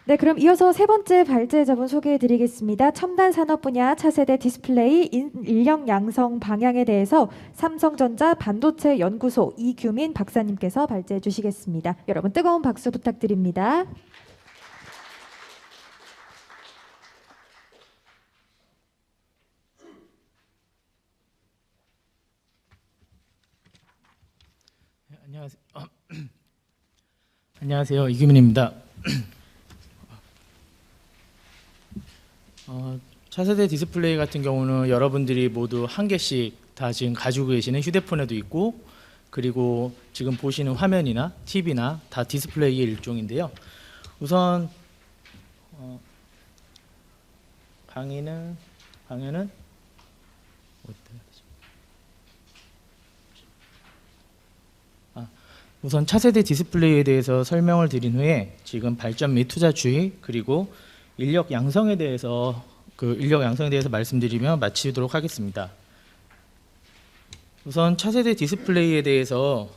네, 그럼 이어서 세 번째 발제자분 소개해 드리겠습니다. 첨단 산업 분야 차세대 디스플레이 인력 양성 방향에 대해서 삼성전자 반도체 연구소 이규민 박사님께서 발제해 주시겠습니다. 여러분 뜨거운 박수 부탁드립니다. 안녕하세요. 안녕하세요. 이규민입니다. 차세대 디스플레이 같은 경우는 여러분들이 모두 한 개씩 다 지금 가지고 계시는 휴대폰에도 있고, 그리고 지금 보시는 화면이나 TV나 다 디스플레이의 일종인데요. 우선 강의는 우선 차세대 디스플레이에 대해서 설명을 드린 후에 지금 발전 및 투자 추이, 그리고 인력 양성에 대해서 말씀드리며 마치도록 하겠습니다. 우선 차세대 디스플레이에 대해서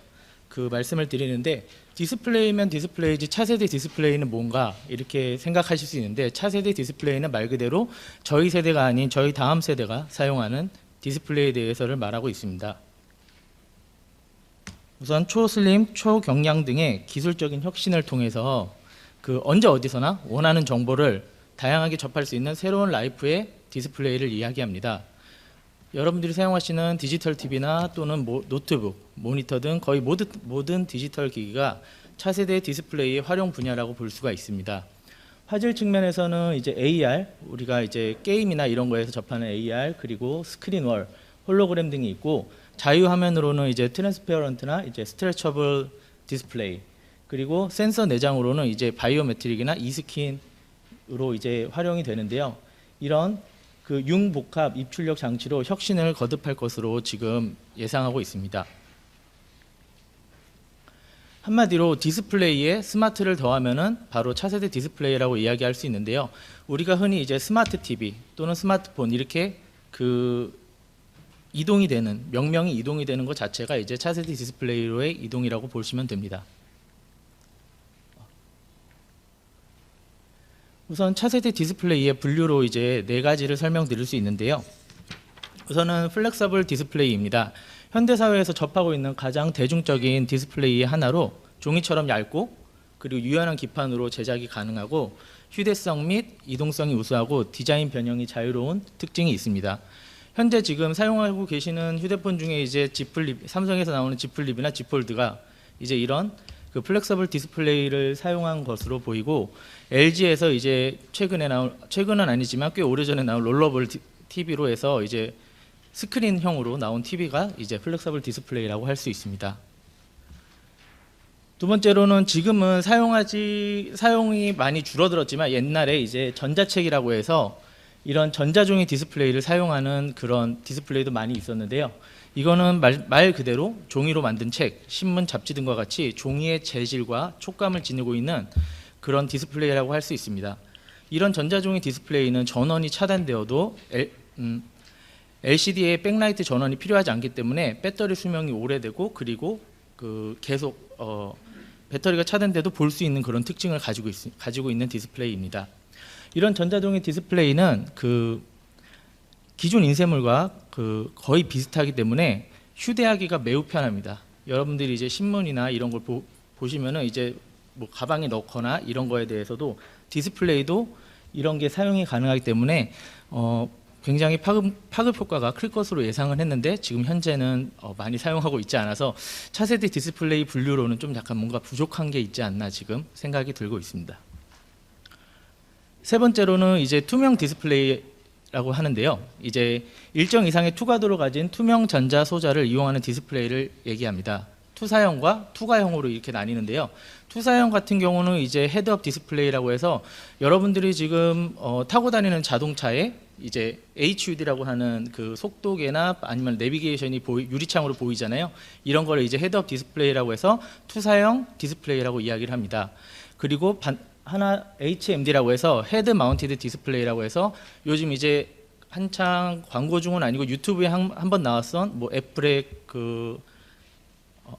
말씀을 드리는데, 디스플레이면 디스플레이지 차세대 디스플레이는 뭔가 이렇게 생각하실 수 있는데, 차세대 디스플레이는 말 그대로 저희 세대가 아닌 저희 다음 세대가 사용하는 디스플레이에 대해서를 말하고 있습니다. 우선 초슬림, 초경량 등의 기술적인 혁신을 통해서 언제 어디서나 원하는 정보를 다양하게 접할 수 있는 새로운 라이프의 디스플레이를 이야기합니다. 여러분들이 사용하시는 디지털 TV나 또는 노트북, 모니터 등 거의 모든 디지털 기기가 차세대 디스플레이의 활용 분야라고 볼 수가 있습니다. 화질 측면에서는 이제 AR, 우리가 이제 게임이나 이런 거에서 접하는 AR, 그리고 스크린월, 홀로그램 등이 있고, 자유 화면으로는 이제 트랜스페어런트나 이제 스트레처블 디스플레이, 그리고 센서 내장으로는 이제 바이오메트릭이나 이스킨으로 이제 활용이 되는데요. 이런 융복합 입출력 장치로 혁신을 거듭할 것으로 지금 예상하고 있습니다. 한마디로 디스플레이에 스마트를 더하면은 바로 차세대 디스플레이라고 이야기할 수 있는데요. 우리가 흔히 이제 스마트 TV 또는 스마트폰 이렇게 이동이 되는, 명명이 이동이 되는 것 자체가 이제 차세대 디스플레이로의 이동이라고 보시면 됩니다. 우선 차세대 디스플레이의 분류로 이제 네 가지를 설명드릴 수 있는데요. 우선은 플렉서블 디스플레이입니다. 현대 사회에서 접하고 있는 가장 대중적인 디스플레이의 하나로, 종이처럼 얇고 그리고 유연한 기판으로 제작이 가능하고 휴대성 및 이동성이 우수하고 디자인 변형이 자유로운 특징이 있습니다. 현재 지금 사용하고 계시는 휴대폰 중에 이제 삼성에서 나오는 Z 플립이나 Z 폴드가 이제 이런 플렉서블 디스플레이를 사용한 것으로 보이고, LG에서 이제 최근은 아니지만 꽤 오래전에 나온 롤러블 TV로 해서 이제 스크린형으로 나온 TV가 이제 플렉서블 디스플레이라고 할 수 있습니다. 두 번째로는 지금은 사용이 많이 줄어들었지만, 옛날에 이제 전자책이라고 해서 이런 전자종이 디스플레이를 사용하는 그런 디스플레이도 많이 있었는데요. 이거는 말 그대로 종이로 만든 책, 신문, 잡지 등과 같이 종이의 재질과 촉감을 지니고 있는 그런 디스플레이라고 할 수 있습니다. 이런 전자종이 디스플레이는 전원이 차단되어도 LCD에 백라이트 전원이 필요하지 않기 때문에 배터리 수명이 오래되고, 그리고 계속 배터리가 차단돼도 볼 수 있는 그런 특징을 가지고 있는 디스플레이입니다. 이런 전자종이 디스플레이는 기존 인쇄물과 거의 비슷하기 때문에 휴대하기가 매우 편합니다. 여러분들이 이제 신문이나 이런 걸 보시면은 이제 뭐 가방에 넣거나 이런 거에 대해서도 디스플레이도 이런 게 사용이 가능하기 때문에 굉장히 파급 효과가 클 것으로 예상을 했는데, 지금 현재는 많이 사용하고 있지 않아서 차세대 디스플레이 분류로는 좀 약간 뭔가 부족한 게 있지 않나 지금 생각이 들고 있습니다. 세 번째로는 이제 투명 디스플레이라고 하는데요. 이제 일정 이상의 투과도를 가진 투명 전자 소자를 이용하는 디스플레이를 얘기합니다. 투사형과 투과형으로 이렇게 나뉘는데요. 투사형 같은 경우는 이제 헤드업 디스플레이라고 해서 여러분들이 지금 타고 다니는 자동차에 이제 HUD라고 하는 속도계나 아니면 내비게이션이 유리창으로 보이잖아요. 이런 거를 이제 헤드업 디스플레이라고 해서 투사형 디스플레이라고 이야기를 합니다. 그리고 하나 HMD라고 해서 헤드 마운티드 디스플레이라고 해서 요즘 이제 한창 광고 중은 아니고 유튜브에 한 번 나왔던 뭐 애플의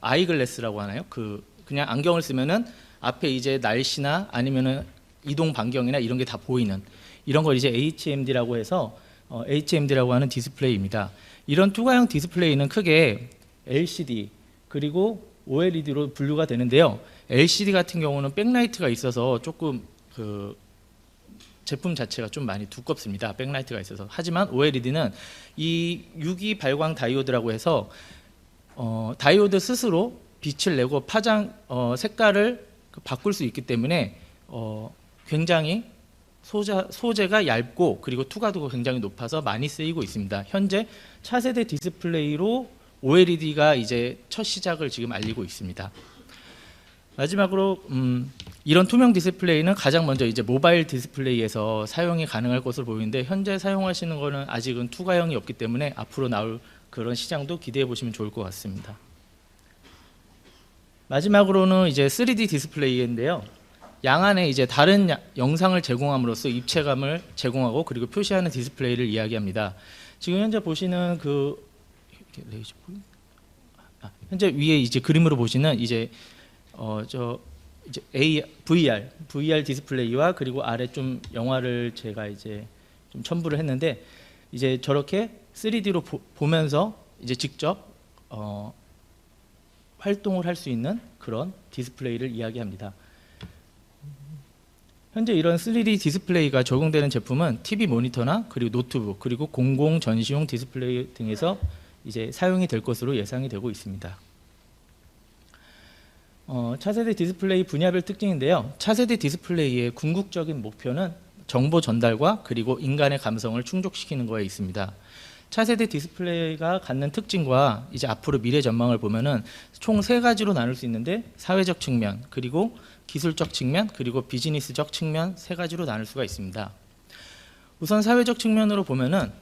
아이글래스라고 하나요? 그냥 안경을 쓰면은 앞에 이제 날씨나 아니면은 이동 반경이나 이런 게 다 보이는 이런 걸 이제 HMD라고 해서 HMD라고 하는 디스플레이입니다. 이런 투과형 디스플레이는 크게 LCD 그리고 OLED로 분류가 되는데요. LCD 같은 경우는 백라이트가 있어서 조금 그 제품 자체가 좀 많이 두껍습니다. 백라이트가 있어서. 하지만 OLED는 이 유기 발광 다이오드라고 해서 다이오드 스스로 빛을 내고 파장 색깔을 바꿀 수 있기 때문에 굉장히 소재가 얇고 그리고 투과도가 굉장히 높아서 많이 쓰이고 있습니다. 현재 차세대 디스플레이로 OLED가 이제 첫 시작을 지금 알리고 있습니다. 마지막으로 이런 투명 디스플레이는 가장 먼저 이제 모바일 디스플레이에서 사용이 가능할 것으로 보이는데 현재 사용하시는 거는 아직은 투과형이 없기 때문에 앞으로 나올 그런 시장도 기대해 보시면 좋을 것 같습니다. 마지막으로는 이제 3D 디스플레이인데요. 양안에 이제 다른 영상을 제공함으로써 입체감을 제공하고 그리고 표시하는 디스플레이를 이야기합니다. 지금 현재 보시는 현재 위에 이제 그림으로 보시는 이제 이제 VR 디스플레이와 그리고 아래 좀 영화를 제가 이제 좀 첨부를 했는데 이제 저렇게 3D로 보면서 이제 직접 활동을 할 수 있는 그런 디스플레이를 이야기합니다. 현재 이런 3D 디스플레이가 적용되는 제품은 TV 모니터나 그리고 노트북 그리고 공공 전시용 디스플레이 등에서 이제 사용이 될 것으로 예상이 되고 있습니다. 차세대 디스플레이 분야별 특징인데요. 차세대 디스플레이의 궁극적인 목표는 정보 전달과 그리고 인간의 감성을 충족시키는 거에 있습니다. 차세대 디스플레이가 갖는 특징과 이제 앞으로 미래 전망을 보면은 총 세 가지로 나눌 수 있는데 사회적 측면, 그리고 기술적 측면, 그리고 비즈니스적 측면 세 가지로 나눌 수가 있습니다. 우선 사회적 측면으로 보면은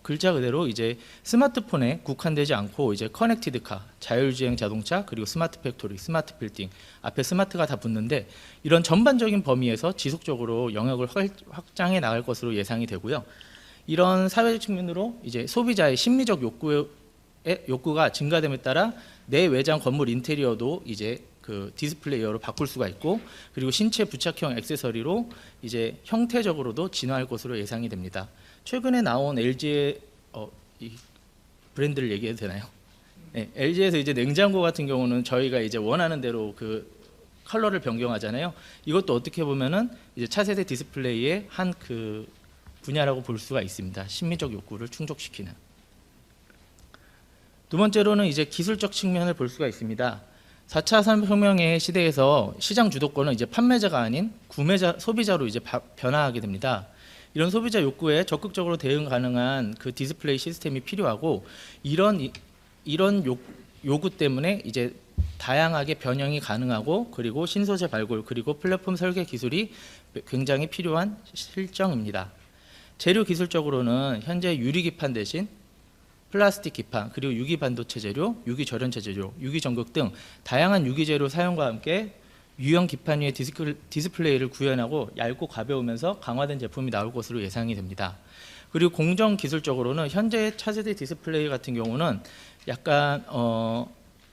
글자 그대로 이제 스마트폰에 국한되지 않고 이제 커넥티드카, 자율주행 자동차, 그리고 스마트 팩토리, 스마트 빌딩 앞에 스마트가 다 붙는데 이런 전반적인 범위에서 지속적으로 영역을 확장해 나갈 것으로 예상이 되고요. 이런 사회적 측면으로 이제 소비자의 심리적 욕구가 증가됨에 따라 내 외장 건물 인테리어도 이제 그 디스플레이어로 바꿀 수가 있고 그리고 신체 부착형 액세서리로 이제 형태적으로도 진화할 것으로 예상이 됩니다. 최근에 나온 LG의 이 브랜드를 얘기해도 되나요? 네, LG에서 이제 냉장고 같은 경우는 저희가 이제 원하는 대로 그 컬러를 변경하잖아요. 이것도 어떻게 보면은 이제 차세대 디스플레이의 한 그 분야라고 볼 수가 있습니다. 심리적 욕구를 충족시키는. 두 번째로는 이제 기술적 측면을 볼 수가 있습니다. 4차 산업혁명의 시대에서 시장 주도권은 이제 판매자가 아닌 구매자, 소비자로 이제 변화하게 됩니다. 이런 소비자 욕구에 적극적으로 대응 가능한 그 디스플레이 시스템이 필요하고 이런 요구 때문에 이제 다양하게 변형이 가능하고 그리고 신소재 발굴 그리고 플랫폼 설계 기술이 굉장히 필요한 실정입니다. 재료 기술적으로는 현재 유리 기판 대신 플라스틱 기판 그리고 유기 반도체 재료, 유기 절연체 재료, 유기 전극 등 다양한 유기 재료 사용과 함께 유형 기판 위에 디스플레이를 구현하고 얇고 가벼우면서 강화된 제품이 나올 것으로 예상이 됩니다. 그리고 공정 기술적으로는 현재 차세대 디스플레이 같은 경우는 약간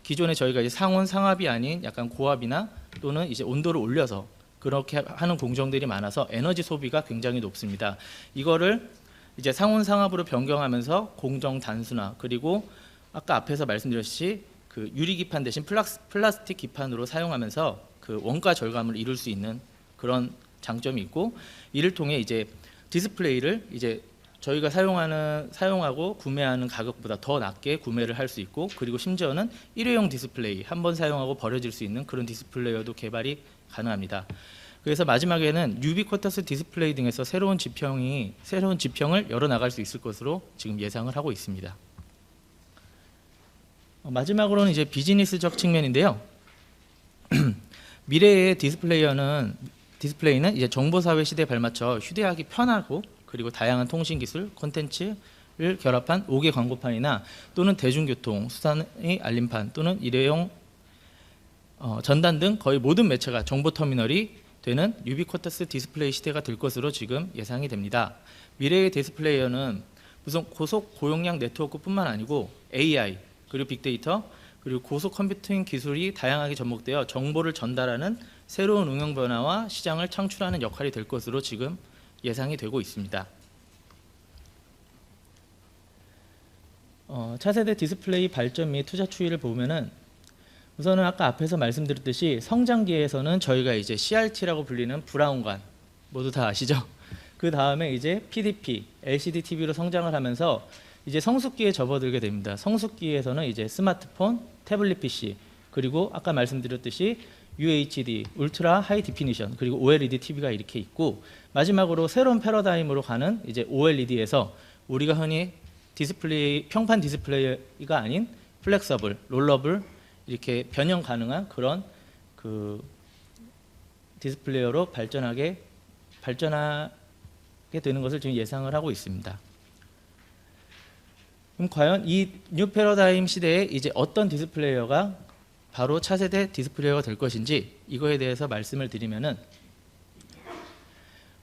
기존에 저희가 이제 상온 상압이 아닌 약간 고압이나 또는 이제 온도를 올려서 그렇게 하는 공정들이 많아서 에너지 소비가 굉장히 높습니다. 이거를 이제 상온 상압으로 변경하면서 공정 단순화 그리고 아까 앞에서 말씀드렸듯이 그 유리 기판 대신 플라스틱 기판으로 사용하면서 그 원가 절감을 이룰 수 있는 그런 장점이 있고 이를 통해 이제 디스플레이를 이제 저희가 사용하고 구매하는 가격보다 더 낮게 구매를 할 수 있고 그리고 심지어는 일회용 디스플레이 한 번 사용하고 버려질 수 있는 그런 디스플레이어도 개발이 가능합니다. 그래서 마지막에는 유비쿼터스 디스플레이 등에서 새로운 지평을 열어 나갈 수 있을 것으로 지금 예상을 하고 있습니다. 마지막으로는 이제 비즈니스적 측면인데요. 미래의 디스플레이는 이제 정보사회 시대에 발맞춰 휴대하기 편하고 그리고 다양한 통신 기술, 콘텐츠를 결합한 5개 광고판이나 또는 대중교통, 수산의 알림판 또는 일회용 전단 등 거의 모든 매체가 정보 터미널이 되는 유비쿼터스 디스플레이 시대가 될 것으로 지금 예상이 됩니다. 미래의 디스플레이어는 우선 고속 고용량 네트워크뿐만 아니고 AI 그리고 빅데이터 그리고 고속 컴퓨팅 기술이 다양하게 접목되어 정보를 전달하는 새로운 응용 변화와 시장을 창출하는 역할이 될 것으로 지금 예상이 되고 있습니다. 차세대 디스플레이 발전 및 투자 추이를 보면은 우선은 아까 앞에서 말씀드렸듯이 성장기에서는 저희가 이제 CRT라고 불리는 브라운관 모두 다 아시죠? 그 다음에 이제 PDP, LCD TV로 성장을 하면서 이제 성숙기에 접어들게 됩니다. 성숙기에서는 이제 스마트폰, 태블릿 PC, 그리고 아까 말씀드렸듯이 UHD, 울트라 하이 디피니션, 그리고 OLED TV가 이렇게 있고, 마지막으로 새로운 패러다임으로 가는 이제 OLED에서 우리가 흔히 디스플레이, 평판 디스플레이가 아닌 플렉서블, 롤러블 이렇게 변형 가능한 그런 그 디스플레이어로 발전하게 되는 것을 지금 예상을 하고 있습니다. 그럼 과연 이 뉴 패러다임 시대에 이제 어떤 디스플레이어가 바로 차세대 디스플레이어가 될 것인지 이거에 대해서 말씀을 드리면은,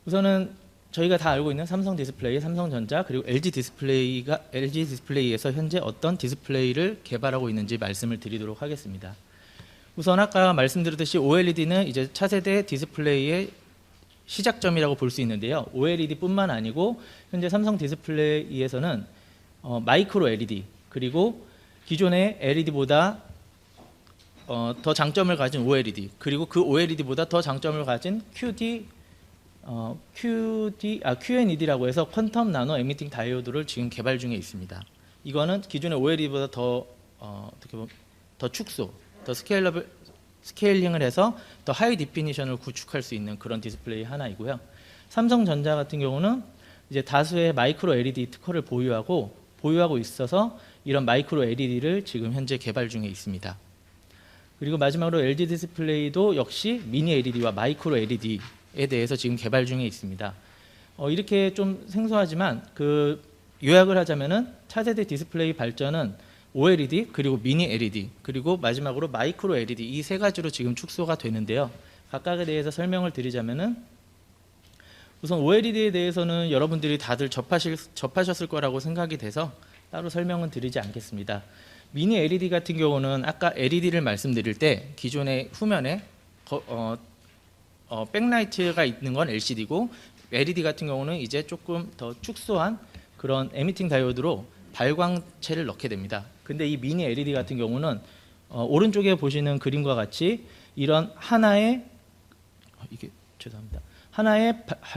우선은 저희가 다 알고 있는 삼성 디스플레이, 삼성전자, 그리고 LG 디스플레이에서 현재 어떤 디스플레이를 개발하고 있는지 말씀을 드리도록 하겠습니다. 우선 아까 말씀드렸듯이 OLED는 이제 차세대 디스플레이의 시작점이라고 볼 수 있는데요. OLED뿐만 아니고 현재 삼성 디스플레이에서는 마이크로 LED, 그리고 기존의 LED보다 더 장점을 가진 OLED, 그리고 그 OLED보다 더 장점을 가진 QNED라고 해서 퀀텀 나노 에미팅 다이오드를 지금 개발 중에 있습니다. 이거는 기존의 OLED보다 어떻게 보면 더 축소, 더 스케일링을 해서 더 하이 디피니션을 구축할 수 있는 그런 디스플레이 하나이고요. 삼성전자 같은 경우는 이제 다수의 마이크로 LED 특허를 보유하고 있어서 이런 마이크로 LED를 지금 현재 개발 중에 있습니다. 그리고 마지막으로 LG 디스플레이도 역시 미니 LED와 마이크로 LED에 대해서 지금 개발 중에 있습니다. 이렇게 좀 생소하지만 그 요약을 하자면은 차세대 디스플레이 발전은 OLED, 그리고 미니 LED, 그리고 마지막으로 마이크로 LED 이 세 가지로 지금 축소가 되는데요. 각각에 대해서 설명을 드리자면은, 우선 OLED에 대해서는 여러분들이 다들 접하셨을 거라고 생각이 돼서 따로 설명은 드리지 않겠습니다. 미니 LED 같은 경우는 아까 LED를 말씀드릴 때 기존의 후면에 백라이트가 있는 건 LCD고, LED 같은 경우는 이제 조금 더 축소한 그런 에미팅 다이오드로 발광체를 넣게 됩니다. 근데 이 미니 LED 같은 경우는 오른쪽에 보시는 그림과 같이 이런 하나의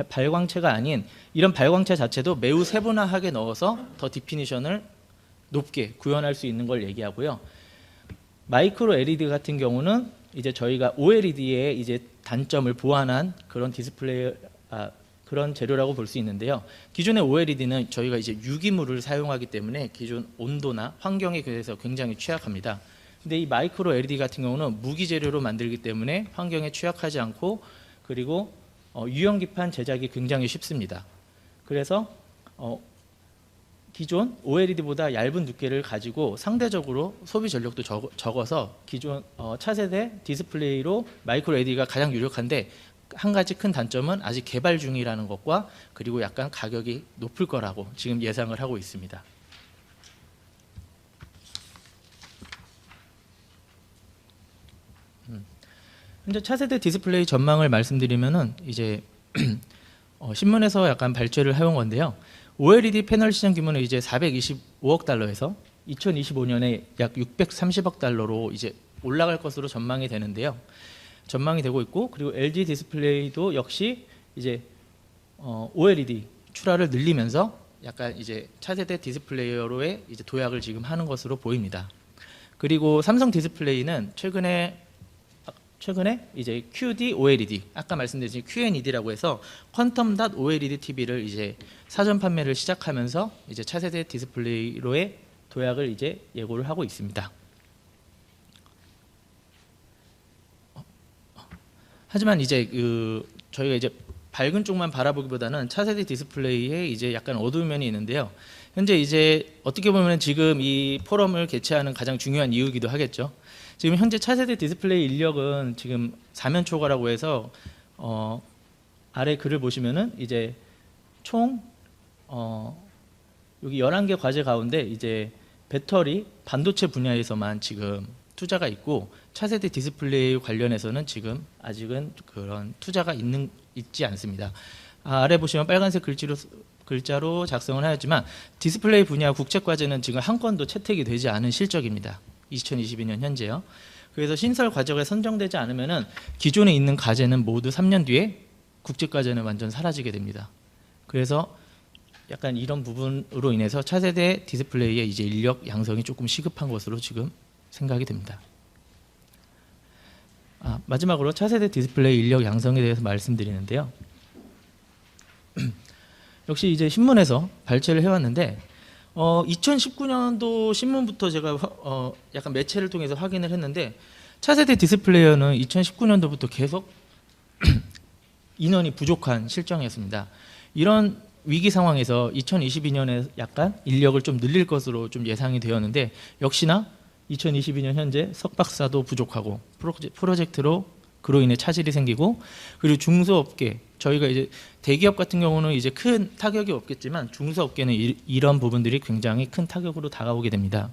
발광체가 아닌 이런 발광체 자체도 매우 세분화하게 넣어서 더 디피니션을 높게 구현할 수 있는 걸 얘기하고요. 마이크로 LED 같은 경우는 이제 저희가 OLED의 이제 단점을 보완한 그런 그런 재료라고 볼 수 있는데요. 기존의 OLED는 저희가 이제 유기물을 사용하기 때문에 기존 온도나 환경에 대해서 굉장히 취약합니다. 근데 이 마이크로 LED 같은 경우는 무기 재료로 만들기 때문에 환경에 취약하지 않고, 그리고 유연기판 제작이 굉장히 쉽습니다. 그래서 기존 OLED보다 얇은 두께를 가지고 상대적으로 소비 전력도 적어서 기존 차세대 디스플레이로 마이크로 LED가 가장 유력한데, 한 가지 큰 단점은 아직 개발 중이라는 것과, 그리고 약간 가격이 높을 거라고 지금 예상을 하고 있습니다. 현재 차세대 디스플레이 전망을 말씀드리면은 이제 신문에서 약간 발췌를 해온 건데요. OLED 패널 시장 규모는 이제 425억 달러에서 2025년에 약 630억 달러로 이제 올라갈 것으로 전망이 되고 있고, 그리고 LG 디스플레이도 역시 이제 OLED 출하를 늘리면서 약간 이제 차세대 디스플레이어로의 이제 도약을 지금 하는 것으로 보입니다. 그리고 삼성 디스플레이는 최근에 이제 QD OLED, 아까 말씀드린 QNED라고 해서 퀀텀 닷 OLED TV를 이제 사전 판매를 시작하면서 이제 차세대 디스플레이로의 도약을 이제 예고를 하고 있습니다. 하지만 이제 저희가 이제 밝은 쪽만 바라보기보다는 차세대 디스플레이에 이제 약간 어두운 면이 있는데요. 현재 이제 어떻게 보면 지금 이 포럼을 개최하는 가장 중요한 이유이기도 하겠죠. 지금 현재 차세대 디스플레이 인력은 지금 4면 초과라고 해서 아래 글을 보시면은 이제 총 여기 11개 과제 가운데 이제 배터리, 반도체 분야에서만 지금 투자가 있고 차세대 디스플레이 관련해서는 지금 아직은 그런 투자가 있지 않습니다. 아래 보시면 빨간색 글자로 작성을 하였지만 디스플레이 분야 국책과제는 지금 한 건도 채택이 되지 않은 실적입니다. 2022년 현재요. 그래서 신설 과제가 선정되지 않으면은 기존에 있는 과제는 모두 3년 뒤에 국책과제는 완전 사라지게 됩니다. 그래서 약간 이런 부분으로 인해서 차세대 디스플레이의 이제 인력 양성이 조금 시급한 것으로 지금 생각이 됩니다. 마지막으로 차세대 디스플레이 인력 양성에 대해서 말씀드리는데요. 역시 이제 신문에서 발췌를 해왔는데 2019년도 신문부터 제가 약간 매체를 통해서 확인을 했는데 차세대 디스플레이어는 2019년도부터 계속 인원이 부족한 실정이었습니다. 이런 위기 상황에서 2022년에 약간 인력을 좀 늘릴 것으로 좀 예상이 되었는데 역시나 2022년 현재 석박사도 부족하고 프로젝트로 그로 인해 차질이 생기고 그리고 중소업계 저희가 이제 대기업 같은 경우는 이제 큰 타격이 없겠지만 중소업계는 이런 부분들이 굉장히 큰 타격으로 다가오게 됩니다.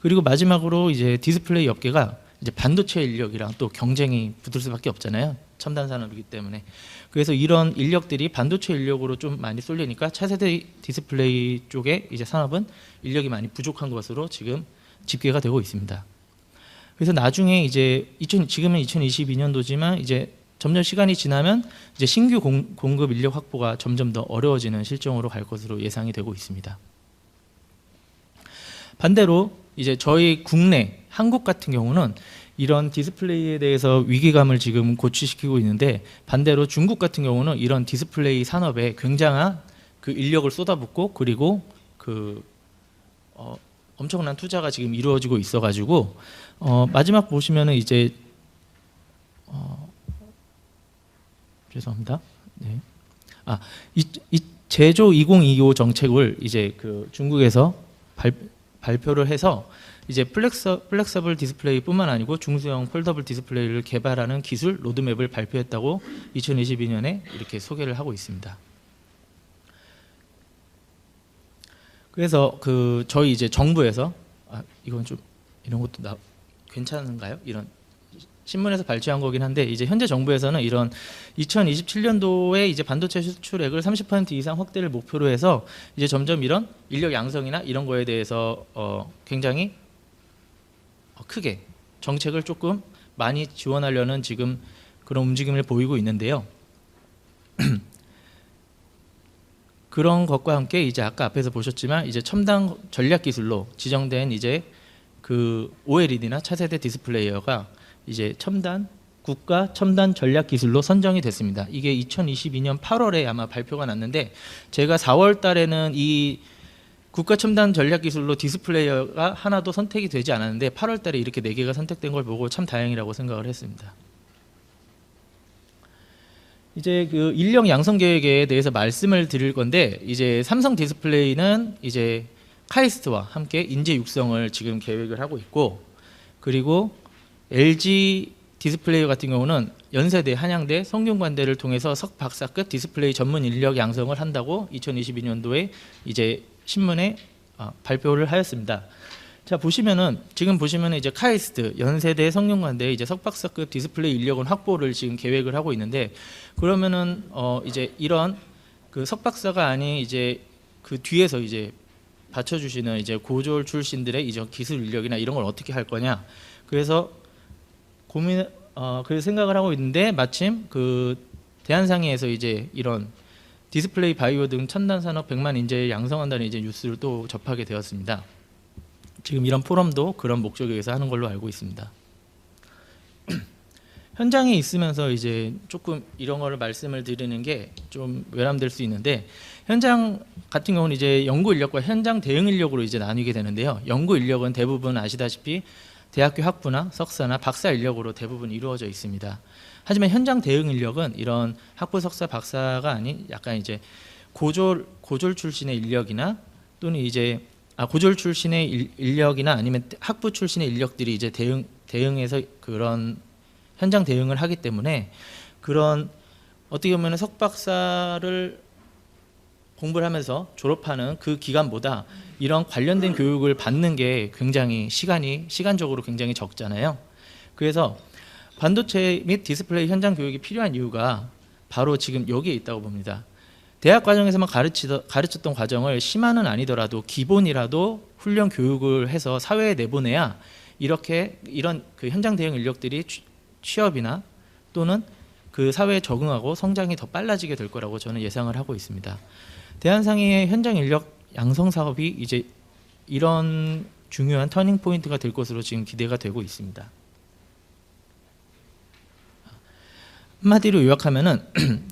그리고 마지막으로 이제 디스플레이 업계가 이제 반도체 인력이랑 또 경쟁이 붙을 수밖에 없잖아요. 첨단 산업이기 때문에. 그래서 이런 인력들이 반도체 인력으로 좀 많이 쏠리니까 차세대 디스플레이 쪽에 이제 산업은 인력이 많이 부족한 것으로 지금 집계가 되고 있습니다. 그래서 나중에 이제 지금은 2022년도지만 이제 점점 시간이 지나면 이제 신규 공급 인력 확보가 점점 더 어려워지는 실정으로 갈 것으로 예상이 되고 있습니다. 반대로 이제 저희 국내 한국 같은 경우는 이런 디스플레이에 대해서 위기감을 지금 고취시키고 있는데 반대로 중국 같은 경우는 이런 디스플레이 산업에 굉장한 그 인력을 쏟아붓고 그리고 엄청난 투자가 지금 이루어지고 있어가지고 마지막 보시면은 이제 죄송합니다. 네. 이 제조 2025 정책을 이제 그 중국에서 발표를 해서 이제 플렉서블 디스플레이뿐만 아니고 중소형 폴더블 디스플레이를 개발하는 기술 로드맵을 발표했다고 2022년에 이렇게 소개를 하고 있습니다. 그래서 저희 이제 정부에서 이건 좀 이런 것도 괜찮은가요? 이런 신문에서 발췌한 거긴 한데 이제 현재 정부에서는 이런 2027년도에 이제 반도체 수출액을 30% 이상 확대를 목표로 해서 이제 점점 이런 인력 양성이나 이런 거에 대해서 굉장히 크게 정책을 조금 많이 지원하려는 지금 그런 움직임을 보이고 있는데요. 그런 것과 함께 이제 아까 앞에서 보셨지만 이제 첨단 전략 기술로 지정된 이제 그 OLED나 차세대 디스플레이어가 이제 국가 첨단 전략 기술로 선정이 됐습니다. 이게 2022년 8월에 아마 발표가 났는데 제가 4월 달에는 이 국가 첨단 전략 기술로 디스플레이어가 하나도 선택이 되지 않았는데 8월 달에 이렇게 4개가 선택된 걸 보고 참 다행이라고 생각을 했습니다. 이제 그 인력 양성 계획에 대해서 말씀을 드릴 건데 이제 삼성 디스플레이는 이제 카이스트와 함께 인재 육성을 지금 계획을 하고 있고 그리고 LG 디스플레이 같은 경우는 연세대, 한양대, 성균관대를 통해서 석박사급 디스플레이 전문 인력 양성을 한다고 2022년도에 이제 신문에 발표를 하였습니다. 자 보시면은 지금 보시면은 이제 카이스트, 연세대, 성균관대 이제 석박사급 디스플레이 인력은 확보를 지금 계획을 하고 있는데 그러면은 이제 이런 그 석박사가 아닌 이제 그 뒤에서 이제 받쳐주시는 이제 고졸 출신들의 이제 기술 인력이나 이런 걸 어떻게 할 거냐. 그래서 그래서 생각을 하고 있는데 마침 그 대한상의에서 이제 이런 디스플레이 바이오 등 첨단 산업 100만 인재를 양성한다는 이제 뉴스를 또 접하게 되었습니다. 지금 이런 포럼도 그런 목적에 의해서 하는 걸로 알고 있습니다. 현장에 있으면서 이제 조금 이런 거를 말씀을 드리는 게 좀 외람될 수 있는데 현장 같은 경우는 이제 연구 인력과 현장 대응 인력으로 이제 나뉘게 되는데요. 연구 인력은 대부분 아시다시피 대학교 학부나 석사나 박사 인력으로 대부분 이루어져 있습니다. 하지만 현장 대응 인력은 이런 학부, 석사, 박사가 아닌 약간 이제 고졸 출신의 인력이나 또는 이제 고졸 출신의 인력이나 아니면 학부 출신의 인력들이 이제 대응해서 그런 현장 대응을 하기 때문에 그런 어떻게 보면 석박사를 공부를 하면서 졸업하는 그 기간보다 이런 관련된 교육을 받는 게 굉장히 시간적으로 굉장히 적잖아요. 그래서 반도체 및 디스플레이 현장 교육이 필요한 이유가 바로 지금 여기에 있다고 봅니다. 대학 과정에서만 가르쳤던 과정을 심화는 아니더라도 기본이라도 훈련 교육을 해서 사회에 내보내야 이런 그 현장 대응 인력들이 취업이나 또는 그 사회에 적응하고 성장이 더 빨라지게 될 거라고 저는 예상을 하고 있습니다. 대한상의의 현장 인력 양성 사업이 이제 이런 중요한 터닝 포인트가 될 것으로 지금 기대가 되고 있습니다. 한마디로 요약하면은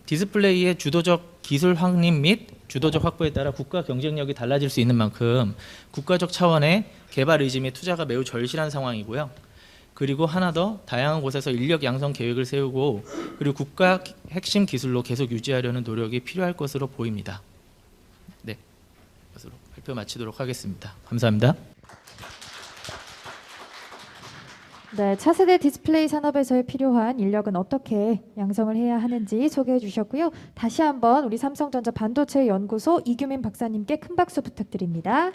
디스플레이의 주도적 기술 확립 및 주도적 확보에 따라 국가 경쟁력이 달라질 수 있는 만큼 국가적 차원의 개발 의지 및 투자가 매우 절실한 상황이고요. 그리고 하나 더 다양한 곳에서 인력 양성 계획을 세우고 그리고 국가 핵심 기술로 계속 유지하려는 노력이 필요할 것으로 보입니다. 네, 이것으로 발표 마치도록 하겠습니다. 감사합니다. 네, 차세대 디스플레이 산업에서 필요한 인력은 어떻게 양성을 해야 하는지 소개해 주셨고요. 다시 한번 우리 삼성전자 반도체 연구소 이규민 박사님께 큰 박수 부탁드립니다.